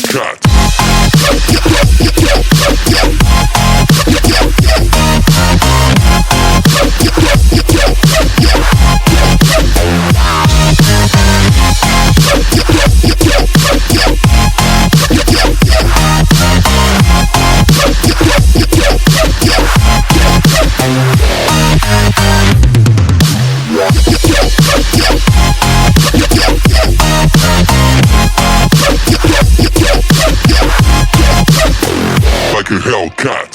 Hellcat. Like a Hellcat.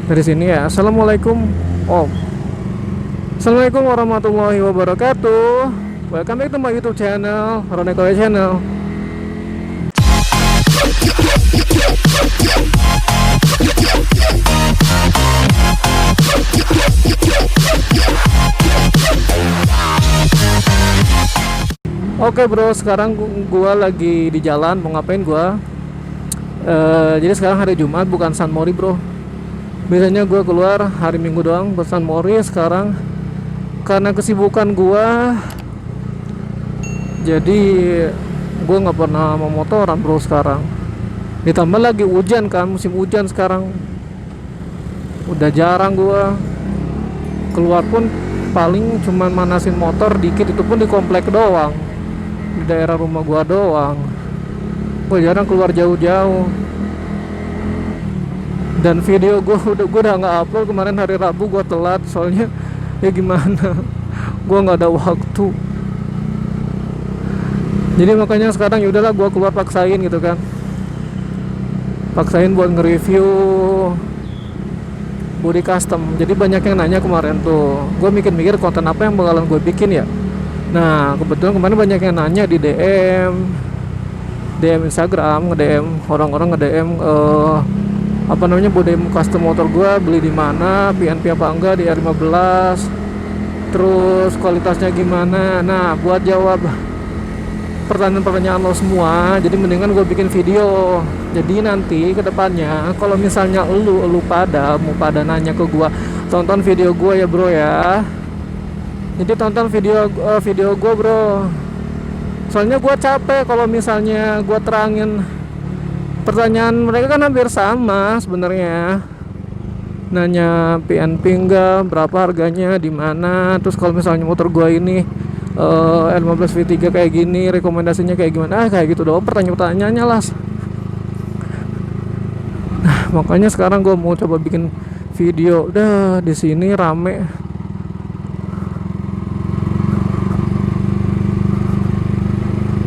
Dari sini ya. Assalamualaikum warahmatullahi wabarakatuh. Welcome back to my YouTube channel, Roneko Channel. Oke bro, sekarang gua lagi di jalan. Mau ngapain gua? Jadi sekarang hari Jumat, bukan San Mori bro. Biasanya gue keluar hari Minggu doang buat San Mori. Sekarang karena kesibukan gue, jadi gue nggak pernah mau motoran bro sekarang. Ditambah lagi hujan kan, musim hujan sekarang. Udah jarang gue keluar, pun paling cuman manasin motor dikit, itu pun di komplek doang, di daerah rumah gue doang. Gue jarang keluar jauh-jauh. Dan video gue udah nggak upload kemarin hari Rabu. Gue telat soalnya ya gimana, gue nggak ada waktu. Jadi makanya sekarang yaudahlah, gue keluar paksain gitu kan, paksain buat nge-review body custom. Jadi banyak yang nanya kemarin tuh, gue mikir-mikir konten apa yang bakalan gue bikin ya. Nah kebetulan kemarin banyak yang nanya di DM Instagram, nge-DM orang-orang, nge-DM apa namanya, body custom motor gua beli di mana, PNP apa enggak, di R15, terus kualitasnya gimana. Nah buat jawab pertanyaan-pertanyaan lo semua, jadi mendingan gue bikin video. Jadi nanti kedepannya kalau misalnya lu pada mau pada nanya ke gua, tonton video gua ya bro ya. Jadi tonton video gua bro, soalnya gua capek kalau misalnya gua terangin pertanyaan mereka kan hampir sama sebenarnya. Nanya PNP enggak, berapa harganya, di mana, terus kalau misalnya motor gua ini L15 V3 kayak gini, rekomendasinya kayak gimana, kayak gitu doang pertanyaan-pertanyaannya lah. Nah, makanya sekarang gua mau coba bikin video. Udah di sini rame.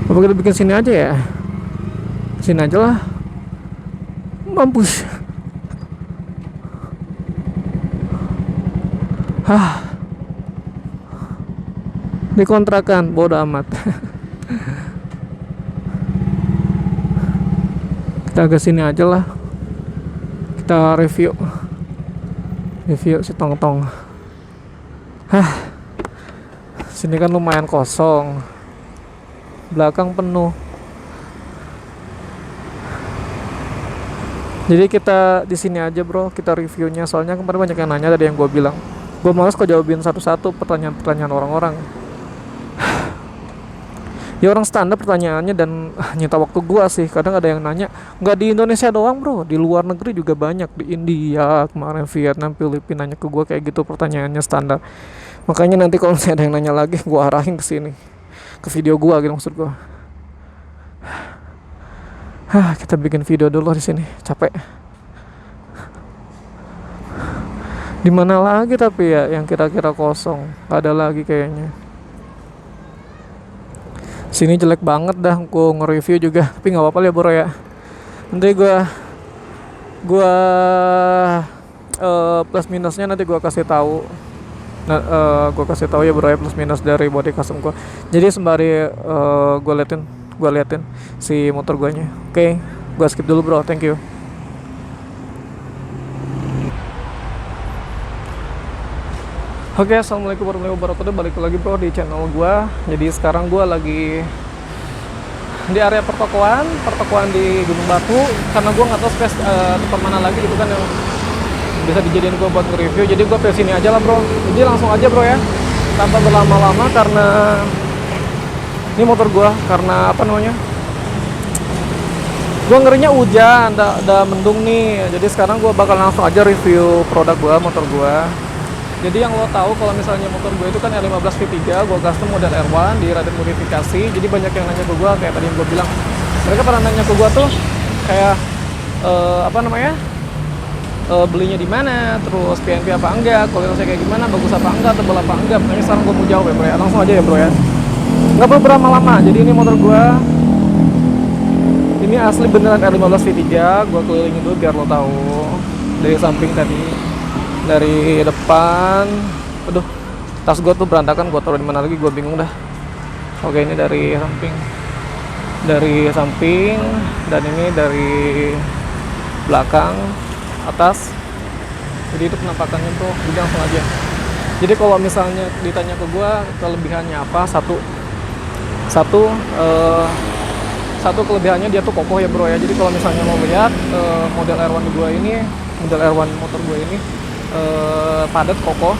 Apa kita bikin sini aja ya? Sini aja lah. Mampus. Dikontrakan, bodo amat. Kita ke sini aja lah. Kita review si tong-tong. Sini kan lumayan kosong, belakang penuh. Jadi kita di sini aja bro, kita reviewnya. Soalnya kemarin banyak yang nanya tadi, yang gue bilang gue malas kok jawabin satu-satu pertanyaan-pertanyaan orang-orang. Ya orang standar pertanyaannya, dan nyita waktu gue sih. Kadang ada yang nanya, nggak di Indonesia doang bro, di luar negeri juga banyak. Di India kemarin, Vietnam, Filipina nanya ke gue kayak gitu, pertanyaannya standar. Makanya nanti kalau misalnya ada yang nanya lagi, gue arahin ke sini, ke video gue gitu maksud gue. Kita bikin video dulu di sini, capek. Di mana lagi tapi ya yang kira-kira kosong? Gak ada lagi kayaknya. Sini jelek banget dah, gue nge-review juga. Tapi nggak apa-apa ya bro ya. Nanti gue plus minusnya nanti gue kasih tahu. Nah, gue kasih tahu ya bro ya, plus minus dari body custom gue. Jadi sembari gue liatin si motor guanya. Oke, gue skip dulu bro, thank you. Oke, assalamualaikum warahmatullahi wabarakatuh. Balik lagi bro di channel gue. Jadi sekarang gue lagi di area pertokoan di Gunung Batu, karena gue nggak tahu space tempat mana lagi gitu kan yang bisa dijadiin gue buat nge-review. Jadi gue pilih sini aja lah bro. Jadi langsung aja bro ya, tanpa berlama-lama, karena ini motor gue, karena apa namanya, gue ngerinya hujan, udah mendung nih. Jadi sekarang gue bakal langsung aja review produk gue, motor gue. Jadi yang lo tahu kalau misalnya motor gue itu kan R15 V3, gue custom model R1 di Radit modifikasi. Jadi banyak yang nanya ke gue, kayak tadi yang gue bilang, mereka pernah nanya ke gue tuh kayak apa namanya, belinya di mana, terus PNP apa enggak, kualitasnya kayak gimana, bagus apa enggak, tebal apa enggak. Makanya sekarang gue mau jawab ya bro ya, langsung aja ya bro ya, nggak perlu berlama-lama. Jadi ini motor gue, ini asli beneran R15 V3. Gue kelilingin dulu biar lo tahu dari samping tadi, dari depan. Aduh, tas gue tuh berantakan, gue taruh di mana lagi, gue bingung dah. Oke, ini dari samping, dan ini dari belakang atas. Jadi itu penampakannya bro, jadi langsung aja. Jadi kalau misalnya ditanya ke gue kelebihannya apa, satu kelebihannya dia tuh kokoh ya bro ya. Jadi kalau misalnya mau lihat model R1 gue ini, model R1 motor gue ini padat, kokoh,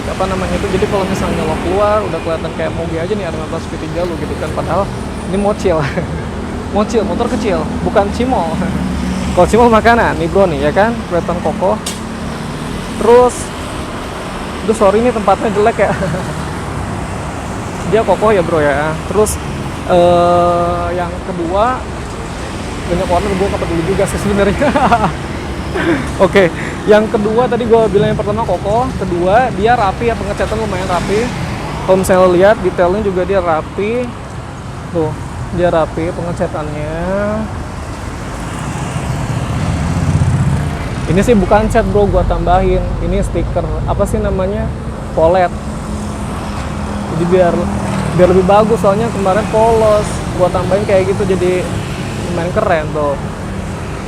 apa namanya itu. Jadi kalau misalnya lo keluar udah kelihatan kayak mobil aja nih R15 V3 lo gitu kan, padahal ini mobil motor kecil, bukan cimol. Kalau cimol makanan nih bro nih ya kan, kelihatan kokoh. Terus sorry nih tempatnya jelek ya. Dia kokoh ya bro ya. Terus yang kedua, banyak warna gue nggak peduli juga sih sebenarnya. Oke, yang kedua tadi gue bilang yang pertama kokoh, kedua dia rapi ya, pengecatan lumayan rapi. Kalau misalnya lihat detailnya juga dia rapi, tuh dia rapi pengecatannya. Ini sih bukan cat bro, gue tambahin ini stiker apa sih namanya, polet. Jadi biar lebih bagus, soalnya kemarin polos, gue tambahin kayak gitu jadi lumayan keren tuh.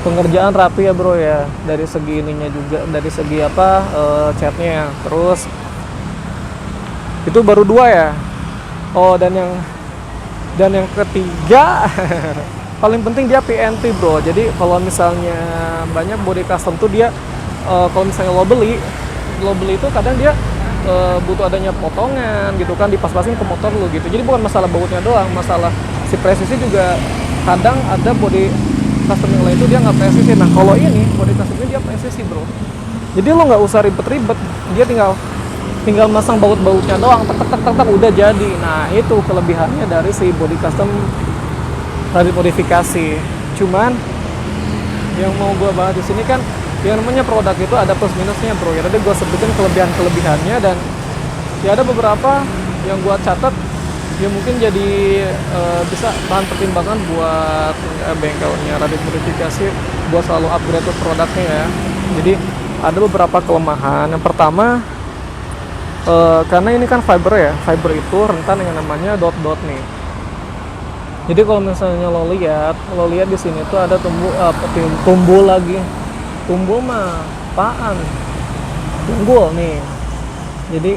Pengerjaan rapi ya bro ya, dari segi ininya juga, dari segi apa catnya. Terus itu baru dua ya. Oh, dan yang ketiga paling penting dia PNP bro. Jadi kalau misalnya banyak body custom tuh dia kalau misalnya lo beli itu kadang dia butuh adanya potongan gitu kan, dipas-pasin ke motor lo gitu. Jadi bukan masalah bautnya doang, masalah si presisi juga. Kadang ada body custom yang lain itu dia nggak presisi. Nah kalau ini body custom ini dia presisi bro. Jadi lo nggak usah ribet-ribet, dia tinggal masang baut-bautnya doang, tek udah jadi. Nah itu kelebihannya dari si body custom Radit modifikasi. Cuman yang mau gue bahas di sini kan, yang namanya produk itu ada plus minusnya bro ya. Tadi gue sebutin kelebihannya, dan ya ada beberapa yang gue catat ya mungkin jadi bisa bahan pertimbangan buat bengkelnya Radit modifikasi buat selalu upgrade tuh produknya ya. Jadi ada beberapa kelemahan. Yang pertama, karena ini kan fiber ya, fiber itu rentan yang namanya dot-dot nih. Jadi kalau misalnya lo lihat di sini tuh ada tumbul lagi. Tumbul mah apaan? Tunggul nih. Jadi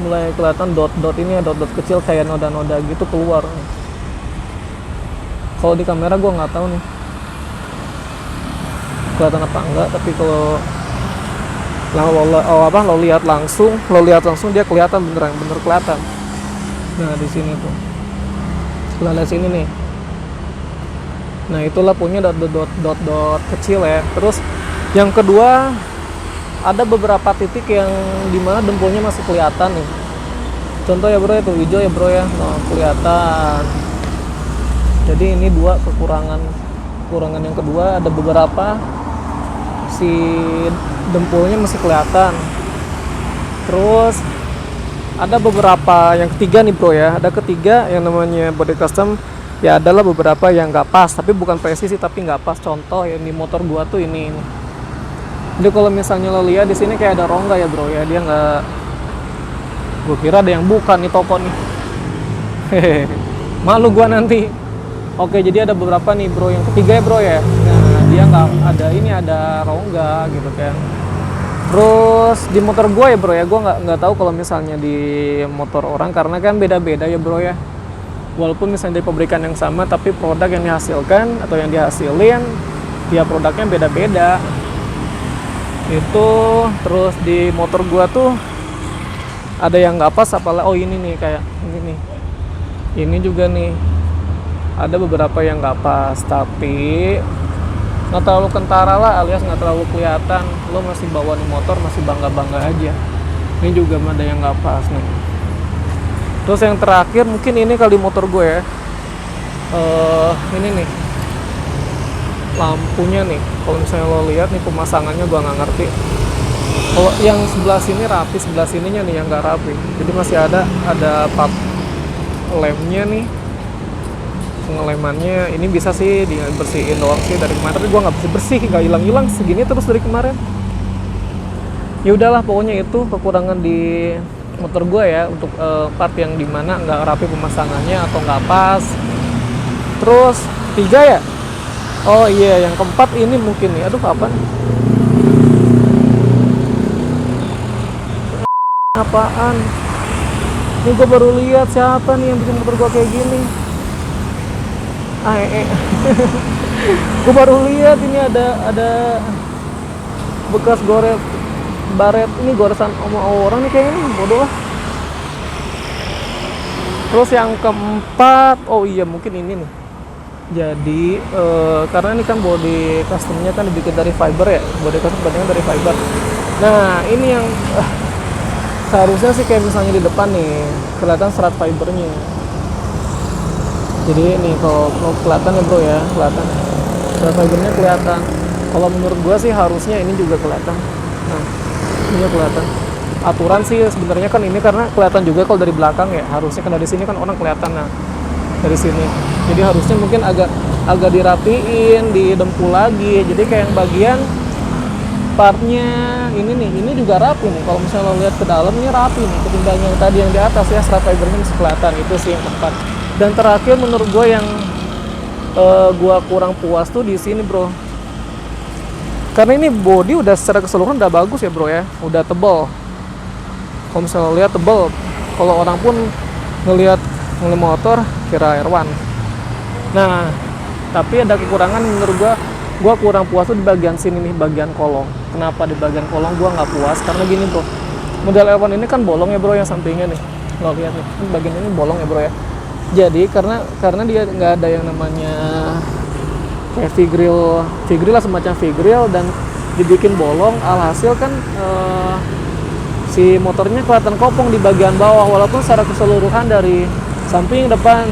mulai kelihatan dot-dot ini, dot-dot kecil kayak noda-noda gitu keluar. Kalau di kamera gue nggak tahu nih kelihatan apa enggak, tapi kalau lo lihat langsung dia kelihatan, bener kelihatan. Nah di sini tuh, lihat sini nih. Nah itulah punya dot kecil ya. Terus yang kedua, ada beberapa titik yang dimana dempulnya masih kelihatan nih. Contoh ya bro, itu hijau ya bro ya, nah, kelihatan. Jadi ini dua kekurangan yang kedua, ada beberapa si dempulnya masih kelihatan. Terus ada beberapa, yang ketiga nih bro ya, ada ketiga yang namanya body custom ya, adalah beberapa yang nggak pas, tapi bukan presisi tapi nggak pas. Contoh yang di motor gua tuh ini. Jadi kalau misalnya lo lihat di sini kayak ada rongga ya bro ya, dia nggak, gua kira ada yang bukan nih toko nih. Hehehe, malu gua nanti. Oke, jadi ada beberapa nih bro, yang ketiga ya bro ya. Nah dia nggak ada, ini ada rongga gitu kan. Terus di motor gue ya bro ya, gue nggak tahu kalau misalnya di motor orang, karena kan beda-beda ya bro ya. walaupun misalnya dari pabrikan yang sama, tapi produk yang dihasilkan atau yang dihasilin ya produknya beda-beda itu. Terus di motor gua tuh ada yang nggak pas, apalah, oh ini nih, kayak ini nih, ini juga nih ada beberapa yang nggak pas, tapi nggak terlalu kentara lah, alias nggak terlalu kelihatan. Lo masih bawa nih motor masih bangga-bangga aja. Ini juga ada yang nggak pas nih. Terus yang terakhir mungkin ini kali motor gue ya, ini nih lampunya nih, kalau misalnya lo lihat nih pemasangannya gue nggak ngerti. Kalau yang sebelah sini rapi, sebelah sininya nih yang nggak rapi. Jadi masih ada part lemnya nih, pengelemannya. Ini bisa sih dibersihin doang sih dari kemarin, tapi gue nggak bersih, nggak hilang segini terus dari kemarin. Ya udahlah, pokoknya itu kekurangan di motor gue ya, untuk part yang dimana nggak rapi pemasangannya atau nggak pas. Terus 3 ya, oh iya, yang keempat ini mungkin nih, aduh kapan apaan ini, gue baru lihat siapa nih yang bikin motor gue kayak gini. Gue baru lihat ini ada bekas goret baret, ini goresan sama orang nih kayaknya, bodoh lah. Terus yang keempat, oh iya mungkin ini nih. Jadi karena ini kan body customnya kan dibikin dari fiber ya, body custom badannya dari fiber. Nah ini yang seharusnya sih kayak misalnya di depan nih kelihatan serat fibernya. Jadi ini kalau kelihatan ya bro ya, kelihatan serat fibernya kelihatan. Kalau menurut gua sih harusnya ini juga kelihatan. Nah ini kelihatan. Aturan sih sebenarnya kan ini karena kelihatan juga kalau dari belakang ya, harusnya kan dari sini kan orang kelihatan. Nah dari sini, jadi harusnya mungkin agak dirapiin, didempul lagi. Jadi kayak yang bagian partnya ini nih, ini juga rapi nih. Kalau misalnya lo lihat ke dalam ini rapi nih, ketimbang yang tadi yang di atas ya, serat fibernya masih kelihatan. Itu sih yang keempat. Dan terakhir menurut gue yang gue kurang puas tuh di sini bro, karena ini body udah secara keseluruhan udah bagus ya bro ya, udah tebal. Kalau misalnya lo lihat tebal, kalau orang pun ngelihat motor kira R1. Nah tapi ada kekurangan menurut gue kurang puas tuh di bagian sini nih, bagian kolong. Kenapa di bagian kolong gue nggak puas? Karena gini bro, model R1 ini kan bolong ya bro, yang sampingnya nih, lo lihat nih, bagian ini bolong ya bro ya. Jadi karena dia nggak ada yang namanya kayak V-grill lah, semacam V-grill, dan dibikin bolong, alhasil kan si motornya kelihatan kopong di bagian bawah. Walaupun secara keseluruhan dari samping, depan,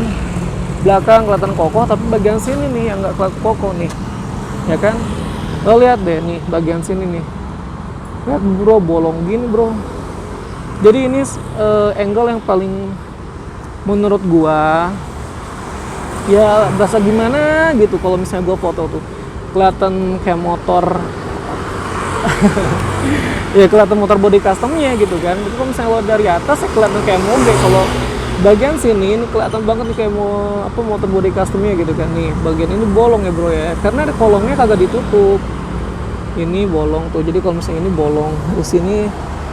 belakang kelihatan kokoh, tapi bagian sini nih yang nggak kelihatan kokoh nih, ya kan? Lo lihat deh nih bagian sini nih, lihat bro, bolong gini bro. Jadi ini angle yang paling menurut gua ya berasa gimana gitu. Kalau misalnya gua foto tuh kelihatan kayak motor ya kelihatan motor body customnya gitu kan. Jadi kalau misalnya lo dari atas ya kelihatan kayak moge. Kalau bagian sini ini kelihatan banget nih kayak motor body customnya gitu kan. Nih bagian ini bolong ya bro ya, karena ada kolongnya kagak ditutup. Ini bolong tuh, jadi kalau misalnya ini bolong di sini,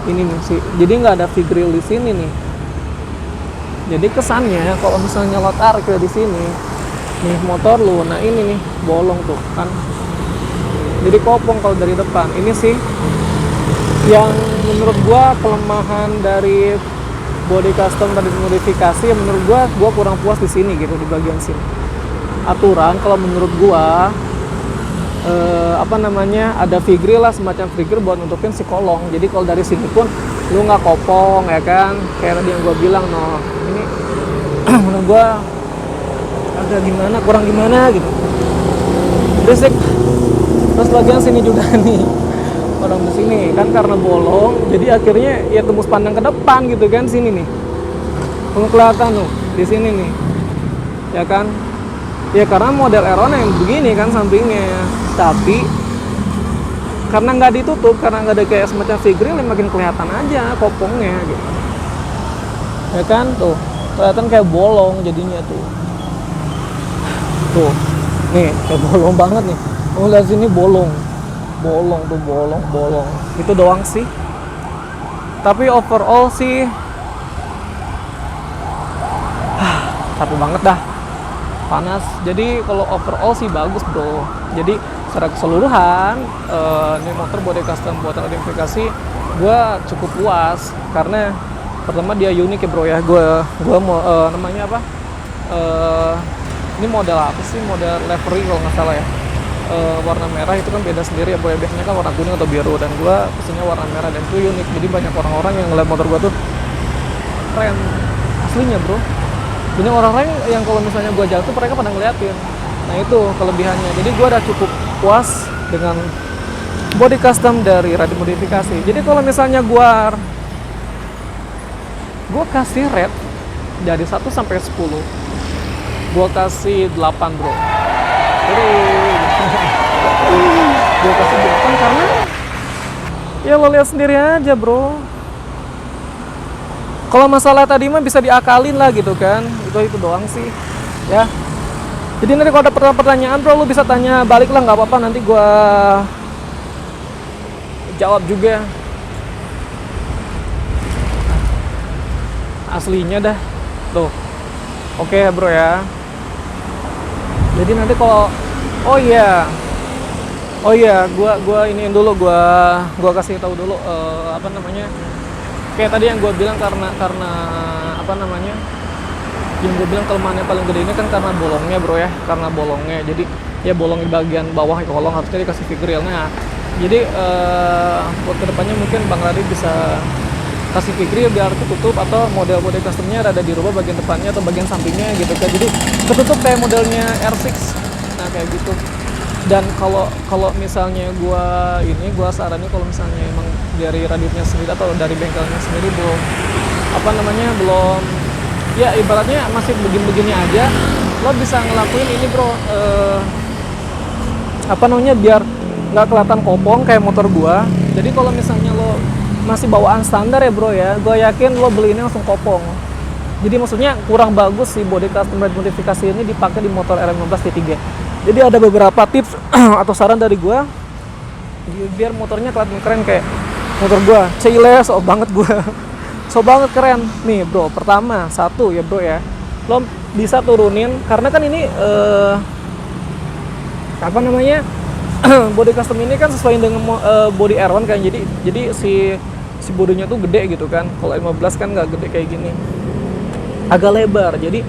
ini nih sih, jadi nggak ada V-grill di sini nih. Jadi kesannya kalau misalnya lo tarik di sini nih motor lu, nah ini nih bolong tuh kan, jadi kopong kalau dari depan. Ini sih yang menurut gua kelemahan dari body custom tadi modifikasi, yang menurut gua kurang puas di sini gitu, di bagian sini. Aturan kalau menurut gua ada V-grill lah, semacam V-grill buat nutupin si kolong. Jadi kalau dari sini pun lu nggak kopong ya kan, kayak tadi yang gua bilang. No ini menurut gua agak gimana, kurang gimana gitu, berisik. Terus bagian sini juga nih, orang di sini kan karena bolong, jadi akhirnya ya tembus pandang ke depan gitu kan, sini nih kelihatan tuh di sini nih, ya kan? Ya karena model R1 yang begini kan sampingnya, tapi karena nggak ditutup, karena nggak ada kayak semacam V-grill, yang makin kelihatan aja kopongnya gitu, ya kan? Tuh kelihatan kayak bolong jadinya tuh nih, kayak bolong banget nih. Oh lihat sini bolong tuh, bolong itu doang sih. Tapi overall sih capek banget dah, panas. Jadi kalau overall sih bagus bro. Jadi secara keseluruhan ini motor body custom buatan modifikasi gue cukup puas karena pertama dia unik ya bro ya. Gue mau namanya apa, ini model apa sih, model livery kalau nggak salah ya. Warna merah itu kan beda sendiri ya bro ya, biasanya kan warna kuning atau biru, dan gue pesennya warna merah dan itu unik. Jadi banyak orang-orang yang ngeliat motor gue tuh keren aslinya bro. Banyak orang-orang yang kalau misalnya gue jatuh mereka pada ngeliatin. Nah itu kelebihannya. Jadi gue udah cukup puas dengan body custom dari Radit Modifikasi. Jadi kalau misalnya gue kasih rate dari 1 sampai 10, gue kasih 8 bro. Gue kasih 8 karena ya lo lihat sendiri aja bro. Kalau masalah tadi mah bisa diakalin lah gitu kan, itu doang sih ya. Jadi nanti kalau ada pertanyaan bro, lu bisa tanya balik lah, nggak apa-apa, nanti gua jawab juga. Aslinya dah tuh. Oke bro ya. Jadi nanti kalau oh iya gua iniin dulu, gua kasih tahu dulu apa namanya, kayak tadi yang gue bilang karena apa namanya, yang gue bilang kelemahannya paling gede ini kan karena bolongnya bro ya, karena bolongnya. Jadi ya bolong di bagian bawah ya, kolong harusnya dikasih fig railnya. Jadi buat kedepannya mungkin Bang Radit bisa kasih fig rail biar ketutup, atau model customnya rada dirubah bagian depannya atau bagian sampingnya gitu kan, jadi ketutup kayak modelnya R6. Nah kayak gitu. Dan kalau misalnya gue saranin kalau misalnya emang dari Raditnya sendiri atau dari bengkelnya sendiri belum apa namanya, belum ya ibaratnya masih begini-begini aja, lo bisa ngelakuin ini bro, apa namanya, biar nggak kelihatan kopong kayak motor gua. Jadi kalau misalnya lo masih bawaan standar ya bro ya, gue yakin lo beli ini langsung kopong. Jadi maksudnya kurang bagus sih body custom modifikasi ini dipakai di motor R15 T3. Jadi ada beberapa tips atau saran dari gue biar motornya kelihatan keren kayak motor gue. Cile, so banget gue. So banget keren. Nih bro, pertama, satu ya bro ya, lo bisa turunin, karena kan ini apa namanya, body custom ini kan sesuai dengan body R1 kan. Jadi si bodinya tuh gede gitu kan. Kalau 15 kan nggak gede kayak gini, agak lebar. Jadi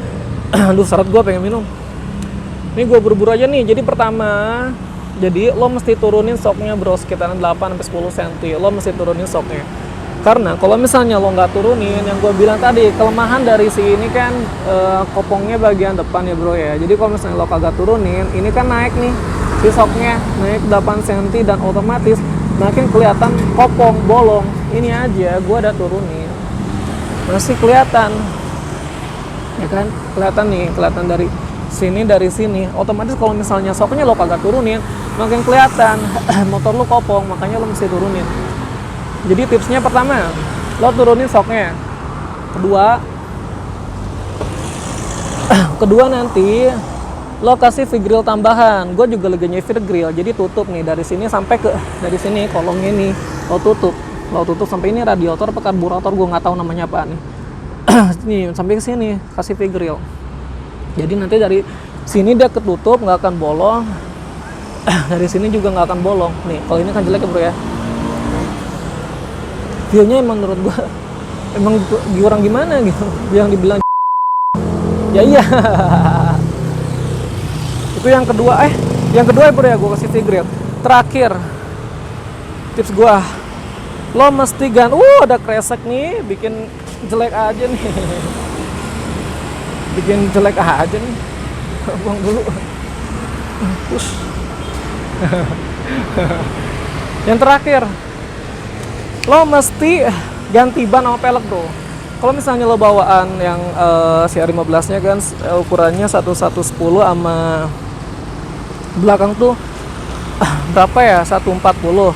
aduh syarat gue pengen minum. Ini gue buru-buru aja nih. Jadi pertama, jadi lo mesti turunin shocknya bro, sekitaran 8-10 cm. Lo mesti turunin shocknya. Karena kalau misalnya lo nggak turunin, yang gue bilang tadi, kelemahan dari si ini kan kopongnya bagian depan ya bro ya. Jadi kalau misalnya lo kagak turunin, ini kan naik nih, si shocknya naik 8 cm dan otomatis makin kelihatan kopong, bolong. Ini aja gue udah turunin, masih kelihatan, ya kan? Kelihatan nih, kelihatan dari sini. Otomatis kalau misalnya shocknya lo kagak turunin, makin kelihatan motor lo kopong, makanya lo mesti turunin. Jadi tipsnya pertama, lo turunin shocknya. Kedua nanti lo kasih fig grill tambahan. Gue juga lagi nyevir grill, jadi tutup nih dari sini sampai ke dari sini kolongnya nih lo tutup sampai ini radiator apa karburator, gue nggak tahu namanya apa nih. Nih sampai ke sini kasih fig grill. Jadi nanti dari sini dia ketutup, nggak akan bolong. Dari sini juga nggak akan bolong. Nih kalau ini kan jelek ya bro ya. View-nya emang menurut gua emang orang gimana gitu, yang dibilang ya iya. Itu yang kedua ya bro ya, gua kasih fig grill. Terakhir tips gua, lo mesti ada kresek nih, bikin jelek aja nih. Bikin jelek aja nih. Buang dulu. Push. Yang terakhir, lo mesti ganti ban sama pelek bro. Kalau misalnya lo bawaan yang CR15 nya kan ukurannya 1110 sama belakang tuh berapa ya, 140.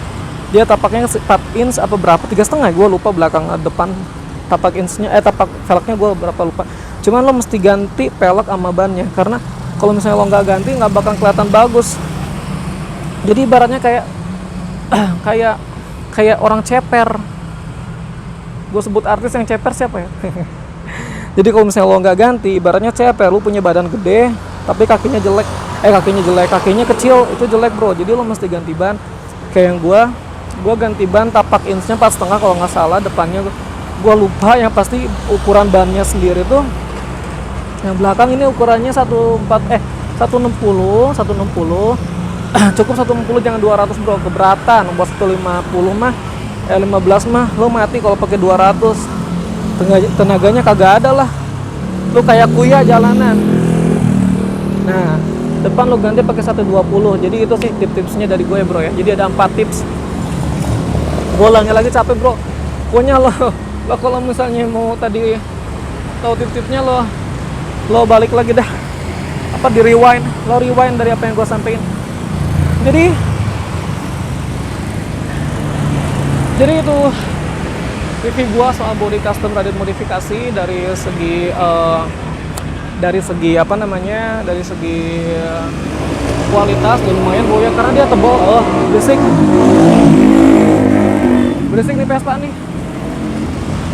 Dia tapaknya 4 inch apa berapa, 3,5 gue lupa. Belakang depan tapak inchnya tapak velgnya gue berapa lupa. Cuman lo mesti ganti pelek sama bannya, karena kalau misalnya lo nggak ganti nggak bakal kelihatan bagus. Jadi ibaratnya kayak kayak orang ceper. Gue sebut artis yang ceper siapa ya? Jadi kalau misalnya lo nggak ganti, ibaratnya CP, lu punya badan gede tapi kakinya jelek, kakinya kecil, itu jelek bro. Jadi lo mesti ganti ban. Kayak yang gua ganti ban tapak inchnya 4,5 kalau nggak salah, depannya gua lupa, yang pasti ukuran bannya sendiri tuh yang belakang ini ukurannya 160 cukup 160, jangan 200 bro, keberatan. Buat 150 mah 15 mah lo mati kalau pakai 200. Tenaganya kagak ada lah, lu kayak kuya jalanan. Nah, depan lo ganti pakai 120. Jadi itu sih tips-tipsnya dari gue ya bro ya. Jadi ada 4 tips. Gue ulangi lagi, capek bro. Pokoknya lo kalau misalnya mau tadi tahu tips-tipsnya, lo balik lagi dah, di rewind, lo rewind dari apa yang gue sampein. Jadi itu review gue soal body custom radial modifikasi dari segi dari segi kualitas. Dan lumayan bro ya, karena dia tebal. Berisik nih Vespa nih.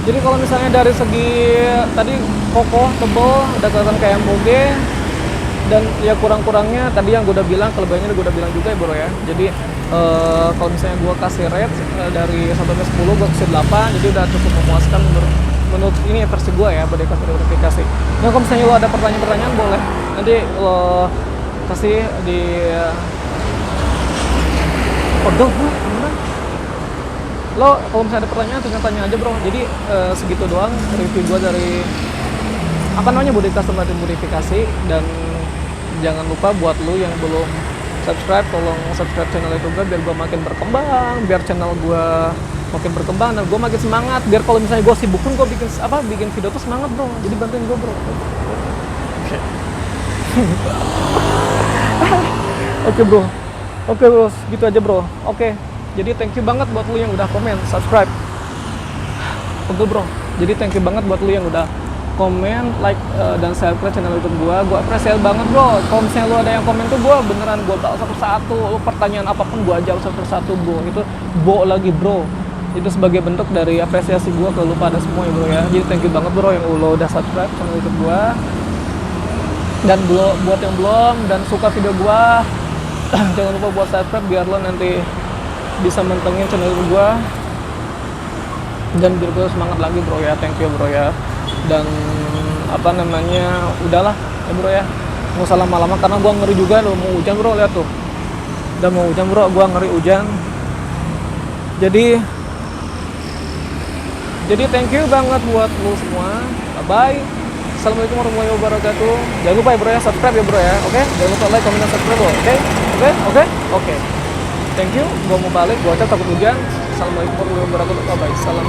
Jadi kalau misalnya dari segi tadi kokoh, tebal, udah kelihatan kayak MOG. Dan ya kurang-kurangnya tadi yang gue udah bilang, kelebihannya gue udah bilang juga ya bro ya. Jadi kalau misalnya gue kasih rate dari 1 sampai 10, gue kasih 8. Jadi udah cukup memuaskan menurut ini versi gue ya, body custom modifikasi. Nah kalau misalnya lo ada pertanyaan-pertanyaan, boleh nanti lo kasih di lo kalau misalnya ada pertanyaan tinggal tanya aja bro. Jadi segitu doang review gue dari body custom modifikasi. Dan jangan lupa buat lo yang belum subscribe, tolong subscribe channel itu gue, biar gue makin berkembang, biar channel gue makin berkembang dan gue makin semangat. Biar kalau misalnya gue sibuk pun gue bikin video tuh semangat bro. Jadi bantuin gue bro. Oke bro, gitu aja bro. Oke. Jadi thank you banget buat lu yang udah komen, subscribe. Betul bro. Jadi thank you banget buat lu yang udah komen, like, dan subscribe channel YouTube gua. Gua appreciate banget bro. Kalau misalnya lu ada yang komen tuh, gua beneran gua balas satu-satu. Lu pertanyaan apapun gua jawab satu-satu bro. Itu lagi bro. Itu sebagai bentuk dari apresiasi gua ke lu pada semua ya bro ya. Jadi thank you banget bro yang lu udah subscribe channel YouTube gua. Dan buat yang belum dan suka video gua, jangan lupa buat subscribe biar lo nanti bisa mentengin channel gua dan biar gue semangat lagi bro ya. Thank you bro ya. Dan udahlah ya bro ya, nggak usah lama-lama karena gua ngeri juga lo mau hujan bro. Lihat tuh, udah mau hujan bro, gua ngeri hujan. Jadi thank you banget buat lo semua. Bye. Assalamualaikum warahmatullahi wabarakatuh. Jangan lupa ya bro ya, subscribe ya bro ya. Oke? Jangan lupa like, comment, dan subscribe bro. Oke. Thank you. Gua mau balik, gua takut hujan. Assalamualaikum warahmatullahi wabarakatuh. Bye. Salam.